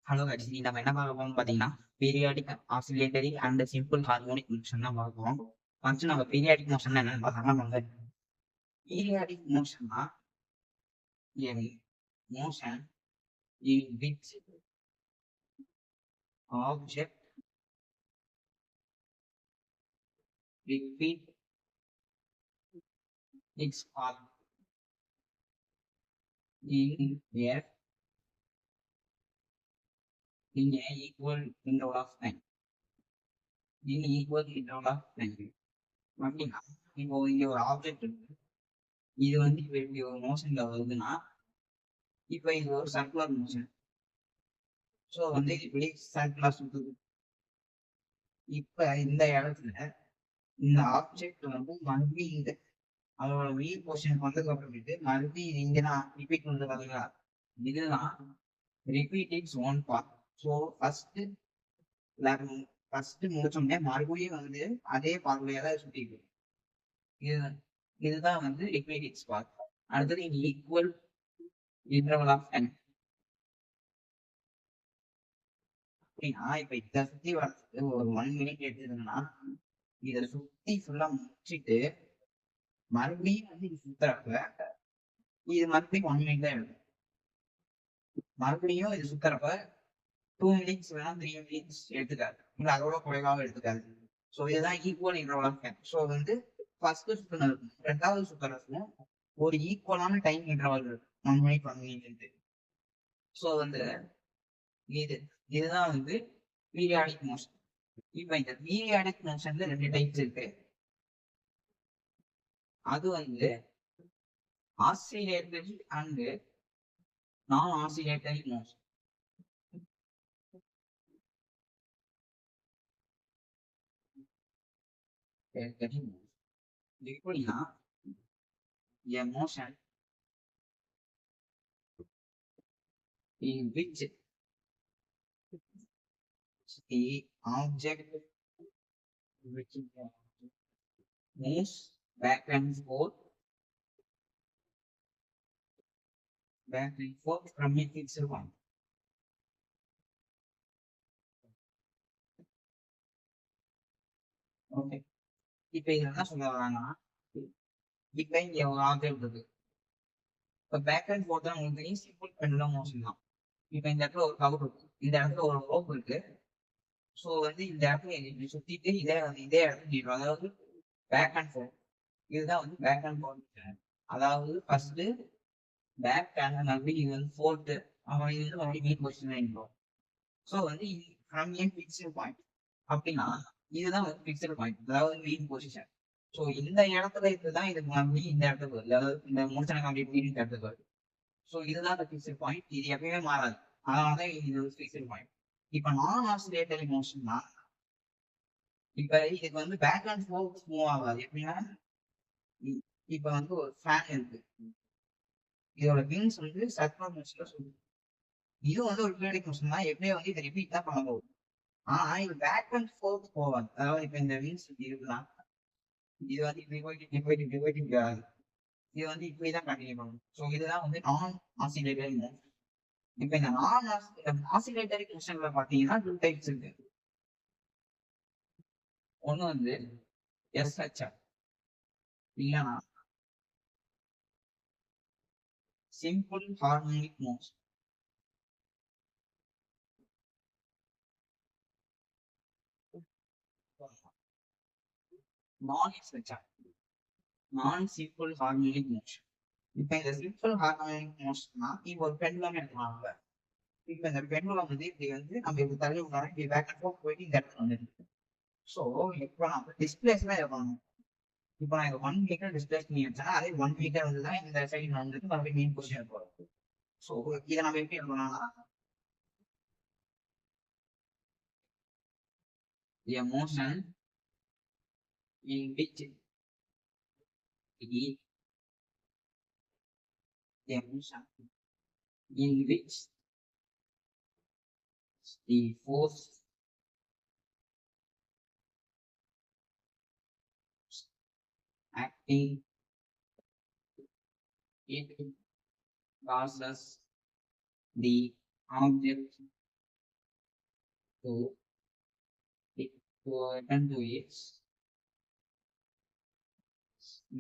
Hello guys, இன்னைக்கு நம்ம என்ன பார்க்க போறோம்னு பார்த்தீங்கன்னா periodic oscillatory and simple harmonic motion தான் பார்க்க போறோம். ஃபர்ஸ்ட் நம்ம பீரியாடிக் மோஷன் என்னன்னு பார்த்தோம்னா periodic மோஷன்னா a motion in which object repeat its path in a equal interval of time. In equal interval of time. அப்படின்னா இப்போ இங்க ஒரு ஆப்ஜெக்ட் இருக்கு. இது வந்து இப்போ இப்படி ஒரு மோஷன்ல வருதுன்னா இப்போ இது ஒரு சர்க்குலர் மோஷன். ஸோ வந்து இப்படி சர்க்குலர் சுத்துது. இப்ப இந்த இடத்துல இந்த ஆப்ஜெக்ட் வந்து மறுபடியும் இந்த அதோட வீல் பொசிஷன் வந்ததுக்கு அப்புறமேட்டு மறுபடியும் இங்க தான் ரிப்பீட் வந்து பாத்தீங்களா, இதுதான் repeat its own part. So first முடிச்சோடனே மறுபடியும் வந்து அதே பார்ட்லயே தான் சுத்திட்டு இருக்கு. இது இதுதான் வந்து ரிப்பீட் இட்ஸ் பார்ட். அடுத்தது இது ஈக்குவல் இன்டர்வல் ஆஃப் டைம். அப்படின்னா இப்ப இதை சுத்தி வரதுக்கு ஒரு 1 மினிட் எடுத்ததுன்னா இதை சுத்தி ஃபுல்லா முடிச்சுட்டு மறுபடியும் வந்து இது சுத்துறப்ப இது மறுபடியும் 1 மினிட் தான் எடுக்கும். மறுபடியும் இது சுத்துறப்ப 2 மினிட்ஸ் வேணா 3 மினிட்ஸ் எடுத்துக்காது, இல்ல அதோட குறைவாக எடுத்துக்காது. ஸோ இதுதான் equal interval of time. So வந்து ஃபர்ஸ்ட் சுத்துனதுக்கும் ரெண்டாவது சுத்துறதுக்கும் ஒரு ஈக்குவலான டைம் இன்டர்வல் இருக்கு, 1 மினிட் 1 மினிட். ஸோ வந்து இதுதான் வந்து பீரியாடிக் மோஷன். இப்ப இந்த பீரியாடிக் மோஷன்ல 2 டைப்ஸ் இருக்கு. அது வந்து ஆசிலேட்டரி அண்ட் நான் ஆசிலேட்டரி மோஷன். எப்படின்னா a motion in which the object moves back and forth from a fixed point. Okay, இப்ப இது என்ன சொல்ல வராங்கன்னா, இப்ப இங்க ஒரு ஆப்ஜெக்ட் இருக்கு. இப்ப பேக் அண்ட் ஃபோர்த் தான் உங்களுக்கு சிம்பிள் பெண்டுலம் மோஷன் தான். இப்ப இந்த இடத்துல ஒரு கவர் இருக்கு, இந்த இடத்துல ஒரு ரோப் இருக்கு. ஸோ வந்து இந்த இடத்துல இப்படி சுத்திட்டு இதே இடத்துல நிற்கும். அதாவது பேக் அண்ட் ஃபோர்த். இதுதான் வந்து பேக் அண்ட் ஃபோர்த். அதாவது ஃபர்ஸ்ட் பேக் அண்ட் மறுபடியும் இது வந்து ஃபோர்த்து, அவன் இது வந்து மறுபடியும் மீட் பொசிஷன் ஆகிடும். ஸோ வந்து ஃப்ரம் ஏ ஃபிக்ஸ்டு பாயிண்ட். அப்படின்னா இதுதான் வந்து ஃபிக்ஸ்டு பாயிண்ட், அதாவது மீன் பொசிஷன். ஸோ இந்த இடத்துல இதுதான் இது மறுபடியும் இந்த இடத்துக்கு வருது, அதாவது இந்த முடிச்சன கம்ப்ளீட் இந்த இடத்துக்கு வருது. ஸோ இதுதான் இந்த ஃபிக்ஸ்டு பாயிண்ட். இது எப்பயுமே மாறாது, அதனால தான் இது ஃபிக்ஸ்டு பாயிண்ட். இப்போ நான் ஆசிலேட்டரி மோஷன்னா இப்ப இதுக்கு வந்து பேக் அண்ட் ஃபோர்த் மூவ் ஆகாது. எப்படின்னா இப்ப வந்து ஒரு ஃபேன் இருக்கு, இதோட விங்ஸ் வந்து சர்க்குலர் மோஷன்ல சொல்லுது. இது வந்து ஒரு பீரியாடிக் மோஷன் தான், எப்படியே வந்து இதை ரிப்பீட் தான் பண்ண போகுது. ஆனா இது பேக் அண்ட் ஃபோர்த் போவாது. அதாவது இப்ப இந்த விங்ஸ் இருக்குதான், இது வந்து இப்படி போயிட்டு இப்படி போயிட்டு இப்படி போயிட்டு இப்படி ஆகுது. இது வந்து இப்படிதான் கண்டினியூ பண்ணும். ஸோ இதுதான் வந்து நான் ஆசிலேட்டரி மோஷன். இப்ப இந்த நான் ஆசிலேட்டரி மோஷன்ல பாத்தீங்கன்னா 2 டைப்ஸ் இருக்கு. ஒண்ணு வந்து எஸ்ஹெச்ஆர், இல்லைன்னா சிம்பிள் ஹார்மோனிக் மோஷன். நான் எஸ்ஹெச்ஆர், நான் சிம்பிள் ஹார்மோனிக் மோஷன். இப்ப இந்த சிம்பிள் ஹார்மோனிக் மோஷன்னா இப்போ ஒரு பெண்டுலம் எடுக்கலாம். இப்ப இந்த பெண்டுலம் வந்து இப்படி வந்து நம்ம இப்படி தள்ளி விட்டோம்னா இப்படி பேக் அண்ட் ஃபோர்த் போயிட்டு இந்த இடத்துல வந்துருக்கு. ஸோ இப்போ நம்ம டிஸ்பிளேஸ்லாம் இருக்கணும். இப்போ நான் 1 மீட்டர் டிஸ்பிளேஸ் பண்ணி வச்சேன்னா அதே 1 மீட்டர் வந்து தான் இந்த சைடு வந்துட்டு மறுபடியும் மெயின் பொசிஷன் போகும். ஸோ இதை நம்ம எப்படி எழுதணும்னா a motion in which a motion in which the force acting it causes the object to return to its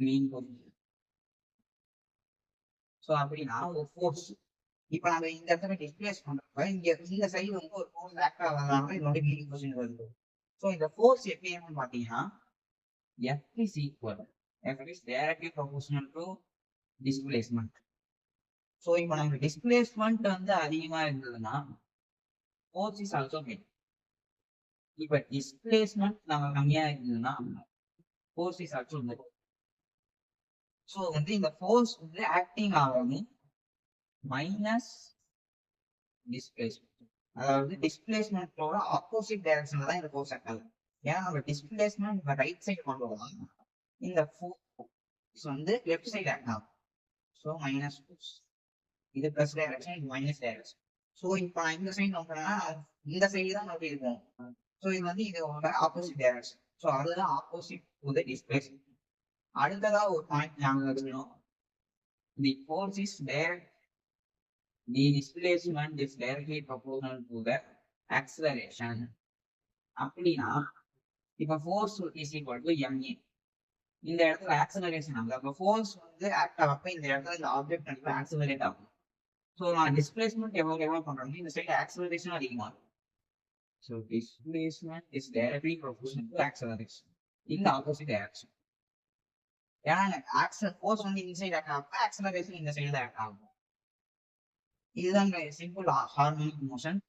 mean position. So அப்படின்னா ஒரு ஃபோர்ஸ் இப்போ நம்ம இந்த இடத்துல டிஸ்பிளேஸ் பண்றப்ப இந்த சைடு வந்து ஒரு ஃபோர்ஸ் ஆக்ட் ஆகாதனால இதோட மீனிங் பொசிஷன் வருது. ஸோ இந்த ஃபோர்ஸ் எப்படி இருக்குன்னு பார்த்தீங்கன்னா F is equal. F is directly proportional to displacement. So இப்போ நம்ம டிஸ்பிளேஸ்மெண்ட் வந்து அதிகமா இருந்ததுன்னா ஃபோர்ஸ் இஸ் ஆல்சோ ஹெட். இப்போ டிஸ்பிளேஸ்மெண்ட் நம்ம கம்மியா இருந்ததுன்னா force is also head. So வந்து இந்த ஃபோர்ஸ் வந்து ஆக்டிங் ஆகும் மைனஸ் டிஸ்பிளேஸ்மெண்ட். அதாவது டிஸ்பிளேஸ்மெண்ட்டோட ஆப்போசிட் டைரக்ஷன்ல தான் இந்த ஃபோர்ஸ் ஆக்ட் ஆகும். ஏன்னா நம்ம டிஸ்பிளேஸ்மெண்ட் இப்போ ரைட் சைடு கொண்டு வரலாம், இந்த ஃபோர்ஸ் வந்து லெஃப்ட் சைடு ஆக்ட் ஆகும். ஸோ மைனஸ் ஃபோர்ஸ், இது பிளஸ் டைரக்ஷன், இது மைனஸ் டைரக்ஷன். ஸோ இப்போ நான் இந்த சைடு நோக்கினா இந்த சைடு தான் நோக்கி இருக்கும். ஸோ இது வந்து இதோட ஆப்போசிட் டைரக்ஷன். ஸோ அதுதான் ஆப்போசிட் டு த டிஸ்பிளேஸ்மெண்ட். அடுத்ததா ஒரு பாயிண்ட் ஞாபகம் வச்சுக்கணும். தி force is direct, the displacement is directly proportional to the acceleration. அப்படின்னா இப்போ force is equal to MA. இந்த இடத்துல ஆக்ஸலரேஷன் ஆகுது. அப்போ ஃபோர்ஸ் வந்து ஆக்ட் ஆகப்ப இந்த இடத்துல இந்த ஆப்ஜெக்ட் வந்து ஆக்ஸலரேட் ஆகும். ஸோ நான் டிஸ்பிளேஸ்மெண்ட் எவ்வளோ பண்றேன், இந்த சைடு ஆக்ஸலரேஷன் அதிகமாகும். So displacement is directly proportional to acceleration in opposite direction. ஏன்னா ஃபோர்ஸ் வந்து இந்த சைடு ஆக்ட் ஆகப்ப ஆக்ஸலரேஷன் இந்த சைடு ஆக்ட் ஆகும். இதுதான் சிம்பிள் ஹார்மோனிக் மோஷன்.